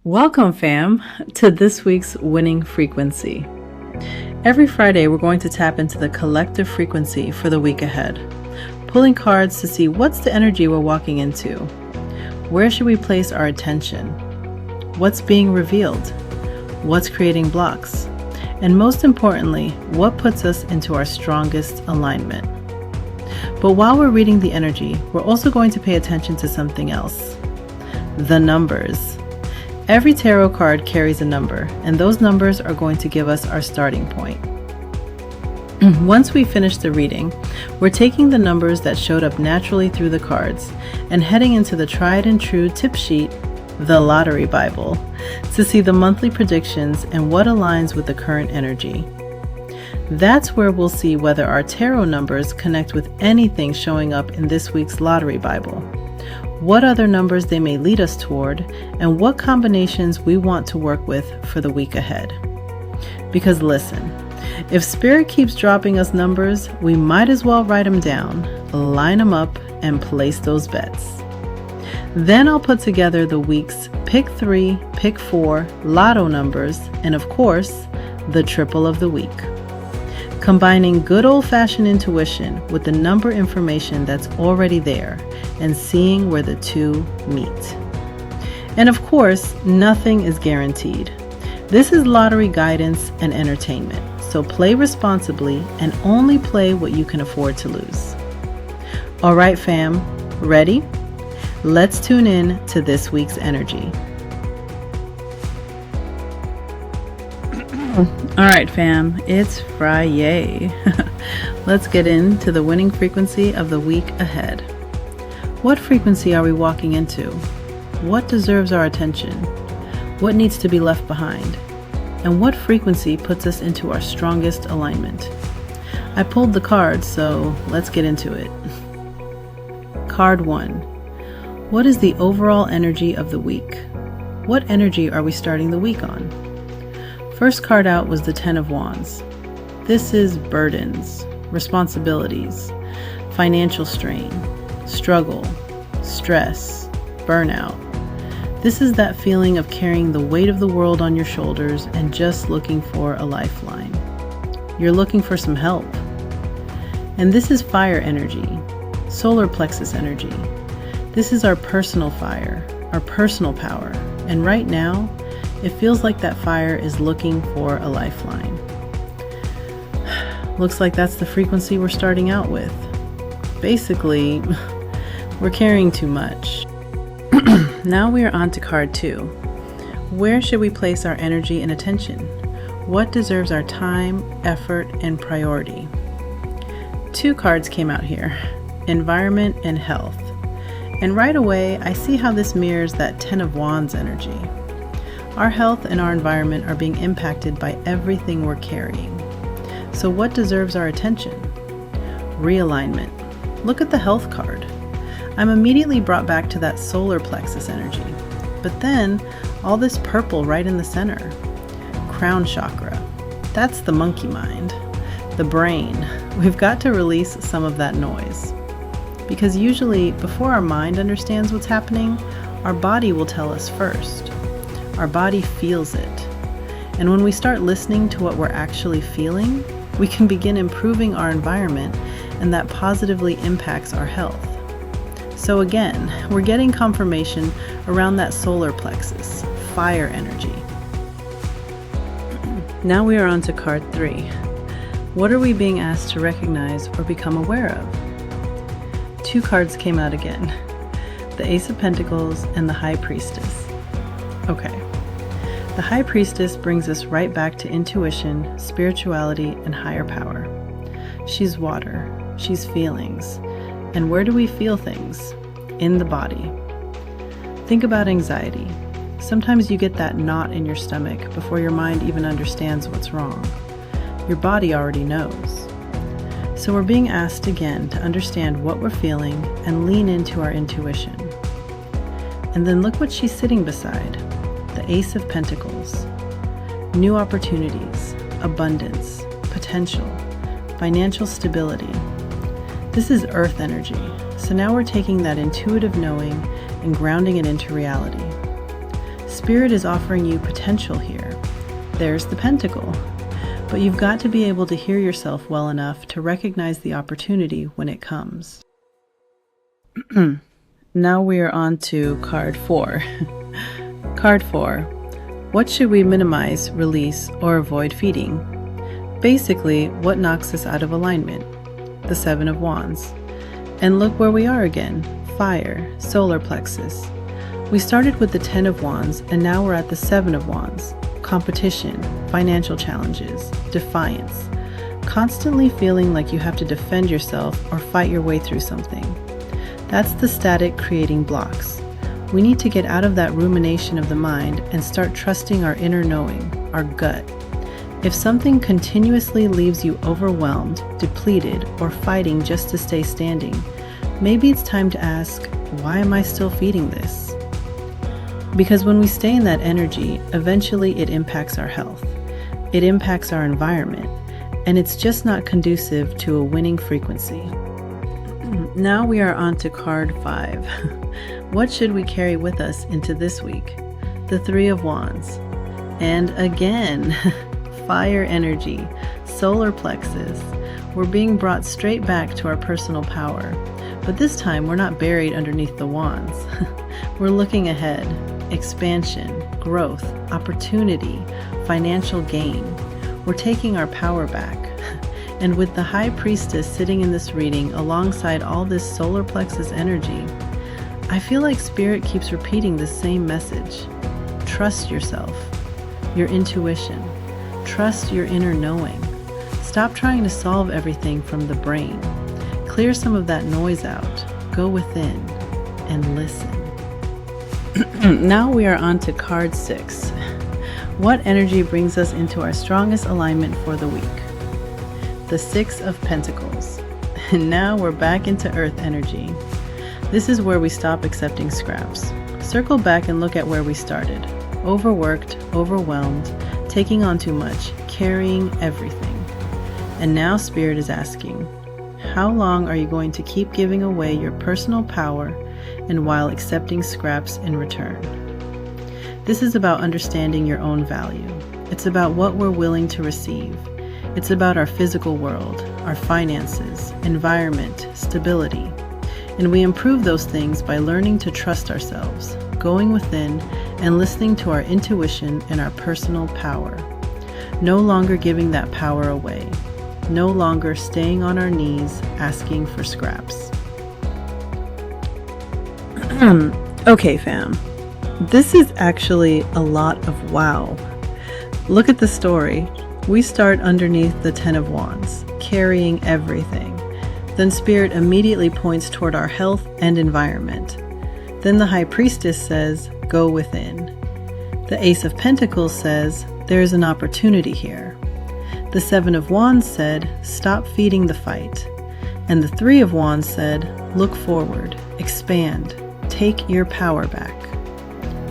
Welcome, fam, to this week's winning frequency. Every Friday, we're going to tap into the collective frequency for the week ahead, pulling cards to see what's the energy we're walking into. Where should we place our attention? What's being revealed? What's creating blocks? And most importantly, what puts us into our strongest alignment? But while we're reading the energy, we're also going to pay attention to something else: the numbers. Every tarot card carries a number, and those numbers are going to give us our starting point. Once we finish the reading, we're taking the numbers that showed up naturally through the cards and heading into the tried and true tip sheet, the Lottery Bible, to see the monthly predictions and what aligns with the current energy. That's where we'll see whether our tarot numbers connect with anything showing up in this week's Lottery Bible, what other numbers they may lead us toward, and what combinations we want to work with for the week ahead. Because listen, if Spirit keeps dropping us numbers, we might as well write them down, line them up, and place those bets. Then I'll put together the week's pick 3, pick 4 lotto numbers, and of course, the triple of the week. Combining good old-fashioned intuition with the number information that's already there and seeing where the two meet. And of course, nothing is guaranteed. This is lottery guidance and entertainment, so play responsibly and only play what you can afford to lose. All right, fam, ready? Let's tune in to this week's energy. All right, fam, it's Friday. Let's get into the winning frequency of the week ahead. What frequency are we walking into? What deserves our attention? What needs to be left behind? And what frequency puts us into our strongest alignment? I pulled the cards, so let's get into it. Card 1. What is the overall energy of the week? What energy are we starting the week on? First card out was the 10 of Wands. This is burdens, responsibilities, financial strain, struggle, stress, burnout. This is that feeling of carrying the weight of the world on your shoulders and just looking for a lifeline. You're looking for some help. And this is fire energy, solar plexus energy. This is our personal fire, our personal power. And right now, it feels like that fire is looking for a lifeline. Looks like that's the frequency we're starting out with. Basically, we're carrying too much. Now we are on to card 2. Where should we place our energy and attention? What deserves our time, effort, and priority? 2 cards came out here, environment and health. And right away, I see how this mirrors that 10 of Wands energy. Our health and our environment are being impacted by everything we're carrying. So what deserves our attention? Realignment. Look at the health card. I'm immediately brought back to that solar plexus energy. But then, all this purple right in the center. Crown chakra. That's the monkey mind. The brain. We've got to release some of that noise. Because usually, before our mind understands what's happening, our body will tell us first. Our body feels it. And when we start listening to what we're actually feeling, we can begin improving our environment, and that positively impacts our health. So again, we're getting confirmation around that solar plexus, fire energy. Now we are on to card 3. What are we being asked to recognize or become aware of? 2 cards came out again, the Ace of Pentacles and the High Priestess. Okay, the High Priestess brings us right back to intuition, spirituality, and higher power. She's water, she's feelings. And where do we feel things? In the body. Think about anxiety. Sometimes you get that knot in your stomach before your mind even understands what's wrong. Your body already knows. So we're being asked again to understand what we're feeling and lean into our intuition. And then look what she's sitting beside. The Ace of Pentacles. New opportunities, abundance, potential, financial stability. This is earth energy. So now we're taking that intuitive knowing and grounding it into reality. Spirit is offering you potential here. There's the pentacle. But you've got to be able to hear yourself well enough to recognize the opportunity when it comes. Now we are on to card 4. Card 4. What should we minimize, release, or avoid feeding? Basically, what knocks us out of alignment? The 7 of Wands. And look where we are again. Fire, solar plexus. We started with the 10 of Wands, and now we're at the 7 of Wands. Competition, financial challenges, defiance. Constantly feeling like you have to defend yourself or fight your way through something. That's the static creating blocks. We need to get out of that rumination of the mind and start trusting our inner knowing, our gut. If something continuously leaves you overwhelmed, depleted, or fighting just to stay standing, maybe it's time to ask, why am I still feeding this? Because when we stay in that energy, eventually it impacts our health. It impacts our environment, and it's just not conducive to a winning frequency. Now we are on to card 5. What should we carry with us into this week? The 3 of Wands. And again, fire energy, solar plexus. We're being brought straight back to our personal power. But this time we're not buried underneath the wands. We're looking ahead. Expansion, growth, opportunity, financial gain. We're taking our power back. And with the High Priestess sitting in this reading alongside all this solar plexus energy, I feel like Spirit keeps repeating the same message. Trust yourself, your intuition. Trust your inner knowing. Stop trying to solve everything from the brain. Clear some of that noise out. Go within and listen. Now we are on to card 6. What energy brings us into our strongest alignment for the week? The 6 of Pentacles. And now we're back into Earth energy. This is where we stop accepting scraps. Circle back and look at where we started. Overworked, overwhelmed, taking on too much, carrying everything. And now Spirit is asking, how long are you going to keep giving away your personal power and while accepting scraps in return? This is about understanding your own value. It's about what we're willing to receive. It's about our physical world, our finances, environment, stability. And we improve those things by learning to trust ourselves, going within and listening to our intuition and our personal power. No longer giving that power away. No longer staying on our knees asking for scraps. Okay, fam. This is actually a lot of wow. Look at the story. We start underneath the 10 of Wands, carrying everything. Then Spirit immediately points toward our health and environment. Then the High Priestess says, go within. The Ace of Pentacles says, there's an opportunity here. The 7 of Wands said, stop feeding the fight. And the 3 of Wands said, look forward, expand, take your power back.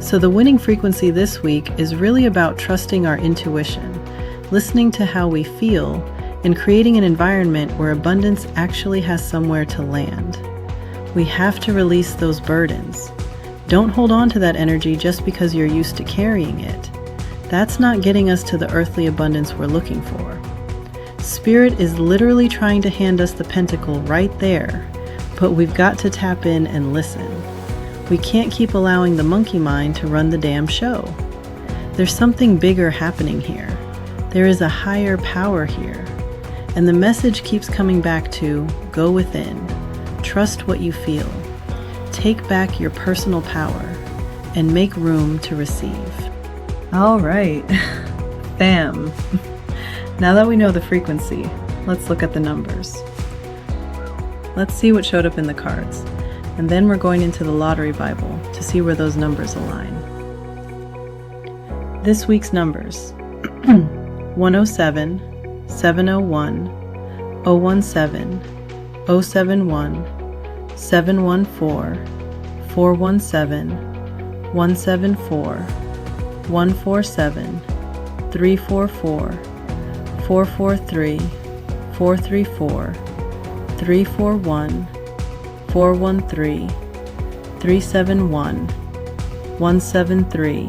So the winning frequency this week is really about trusting our intuition, listening to how we feel, and creating an environment where abundance actually has somewhere to land. We have to release those burdens. Don't hold on to that energy just because you're used to carrying it. That's not getting us to the earthly abundance we're looking for. Spirit is literally trying to hand us the pentacle right there, but we've got to tap in and listen. We can't keep allowing the monkey mind to run the damn show. There's something bigger happening here. There is a higher power here. And the message keeps coming back to go within, trust what you feel, take back your personal power, and make room to receive. All right, bam. Now that we know the frequency, let's look at the numbers. Let's see what showed up in the cards. And then we're going into the Lottery Bible to see where those numbers align. This week's numbers: 107, 701, 017, 071, 714, 417, 174, 147, 344, 443, 434, 341, 413, 371, 173,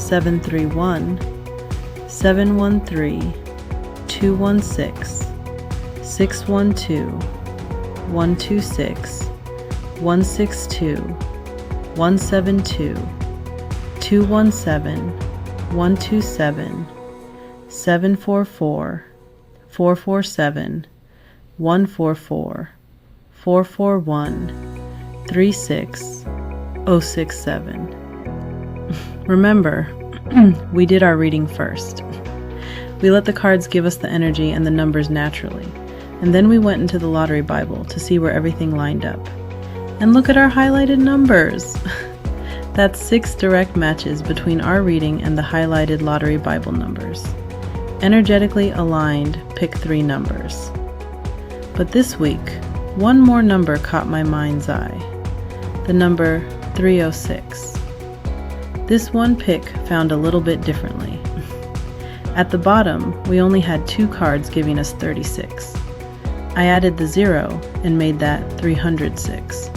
731, 713, 216, 612, 126, 162, 172, 217, 127, 744, 447, 144, 441, 36, 067. Remember, we did our reading first. We let the cards give us the energy and the numbers naturally, and then we went into the Lottery Bible to see where everything lined up. And look at our highlighted numbers! That's 6 direct matches between our reading and the highlighted Lottery Bible numbers. Energetically aligned, pick 3 numbers. But this week, one more number caught my mind's eye. The number 306. This one pick found a little bit differently. At the bottom, we only had 2 cards giving us 36. I added the 0 and made that 306.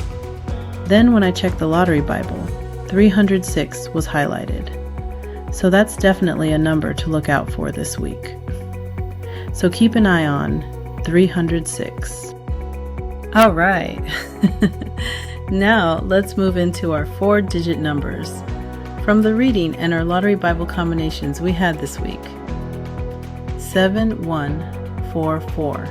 Then when I checked the Lottery Bible, 306 was highlighted. So that's definitely a number to look out for this week. So keep an eye on 306. All right. Now let's move into our 4-digit numbers from the reading and our Lottery Bible combinations we had this week. 7144,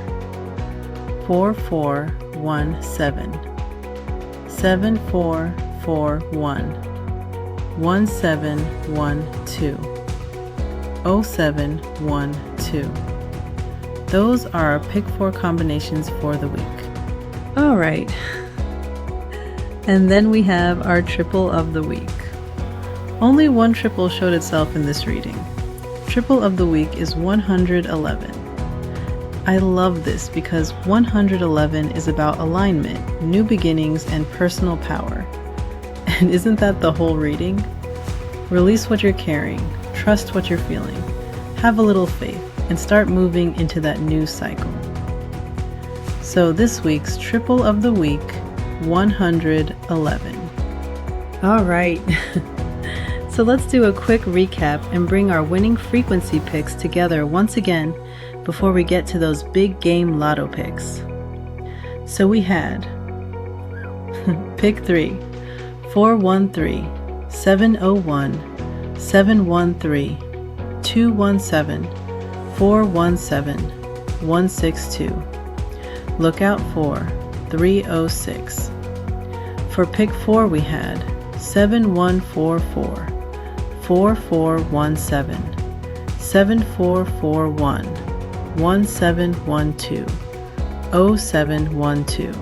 4417, 7441, 1712, 0712. Those are our pick 4 combinations for the week. All right. And then we have our triple of the week. Only one triple showed itself in this reading. Triple of the week is 111. I love this because 111 is about alignment, new beginnings, and personal power. And isn't that the whole reading? Release what you're carrying, trust what you're feeling, have a little faith, and start moving into that new cycle. So this week's triple of the week, 111. All right. So let's do a quick recap and bring our winning frequency picks together once again before we get to those big game lotto picks. So we had pick 3, 413, 701, 713, 217, 417, 162. Look out for 306. For pick 4 we had 7144, 4417, 7441, 1712, 0712.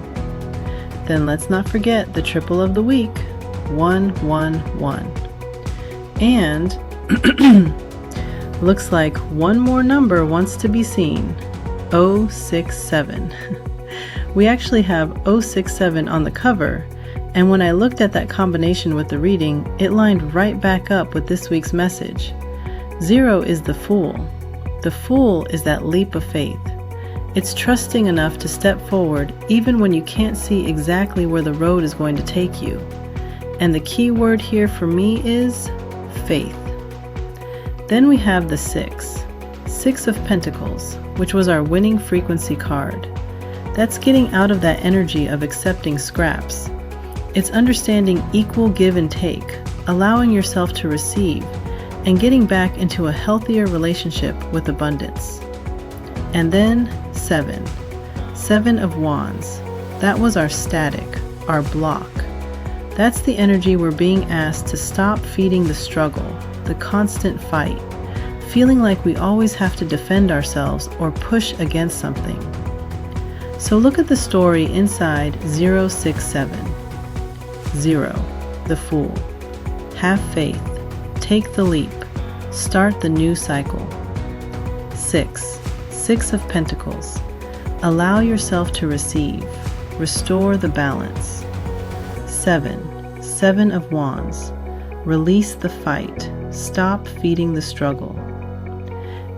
Then let's not forget the triple of the week, 111. And looks like one more number wants to be seen, 067. We actually have 067 on the cover, and when I looked at that combination with the reading, it lined right back up with this week's message. 0 is the Fool. The Fool is that leap of faith. It's trusting enough to step forward even when you can't see exactly where the road is going to take you. And the key word here for me is faith. Then we have the 6. 6 of Pentacles, which was our winning frequency card. That's getting out of that energy of accepting scraps. It's understanding equal give and take, allowing yourself to receive, and getting back into a healthier relationship with abundance. And then 7. 7 of Wands. That was our static, our block. That's the energy we're being asked to stop feeding the struggle, the constant fight, feeling like we always have to defend ourselves or push against something. So look at the story inside 067. 0, the Fool. Have faith. Take the leap. Start the new cycle. 6. 6 of Pentacles. Allow yourself to receive. Restore the balance. 7. 7 of Wands. Release the fight. Stop feeding the struggle.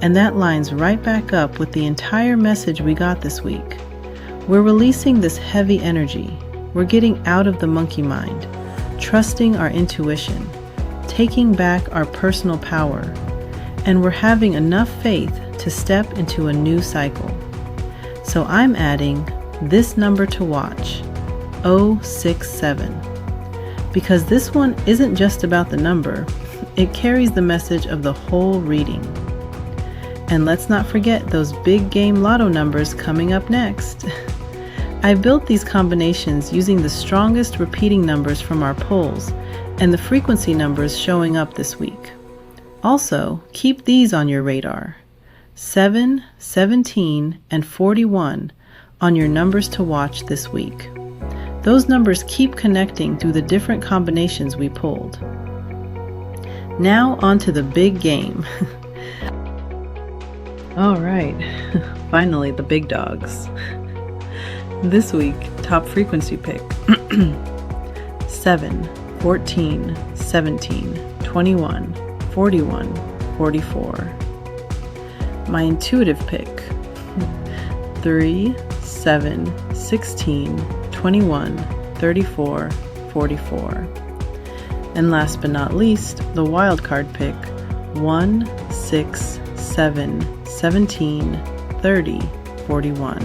And that lines right back up with the entire message we got this week. We're releasing this heavy energy. We're getting out of the monkey mind, trusting our intuition, taking back our personal power, and we're having enough faith to step into a new cycle. So I'm adding this number to watch, 067, because this one isn't just about the number, it carries the message of the whole reading. And let's not forget those big game Lotto numbers coming up next. I built these combinations using the strongest repeating numbers from our polls and the frequency numbers showing up this week. Also, keep these on your radar. 7, 17, and 41 on your numbers to watch this week. Those numbers keep connecting through the different combinations we pulled. Now on to the big game. All right, finally the big dogs. This week, top frequency pick, 7, 14, 17, 21, 41, 44. My intuitive pick, 3, 7, 16, 21, 34, 44. And last but not least, the wild card pick, 1, 6, 7, 17, 30, 41.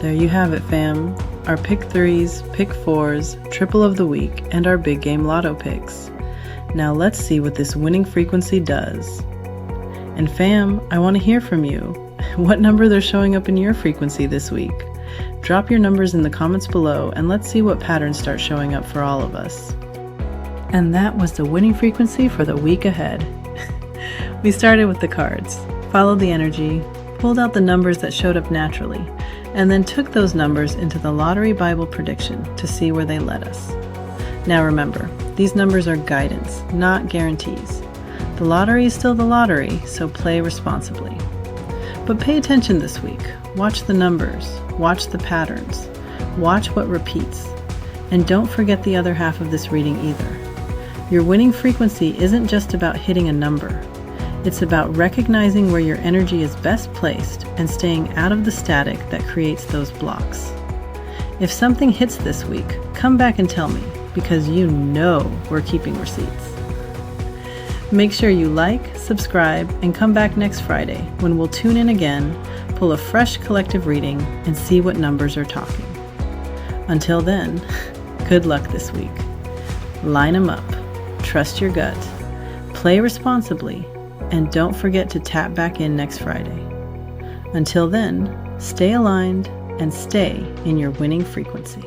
There you have it, fam. Our pick threes, pick fours, triple of the week, and our big game Lotto picks. Now let's see what this winning frequency does. And fam, I want to hear from you. What number they're showing up in your frequency this week? Drop your numbers in the comments below and let's see what patterns start showing up for all of us. And that was the winning frequency for the week ahead. We started with the cards, followed the energy, pulled out the numbers that showed up naturally, and then took those numbers into the Lottery Bible prediction to see where they led us. Now remember, these numbers are guidance, not guarantees. The lottery is still the lottery, so play responsibly. But pay attention this week. Watch the numbers, watch the patterns, watch what repeats, and don't forget the other half of this reading either. Your winning frequency isn't just about hitting a number. It's about recognizing where your energy is best placed and staying out of the static that creates those blocks. If something hits this week, come back and tell me, because you know we're keeping receipts. Make sure you like, subscribe, and come back next Friday when we'll tune in again, pull a fresh collective reading, and see what numbers are talking. Until then, good luck this week. Line 'em up, trust your gut, play responsibly, and don't forget to tap back in next Friday. Until then, stay aligned and stay in your winning frequency.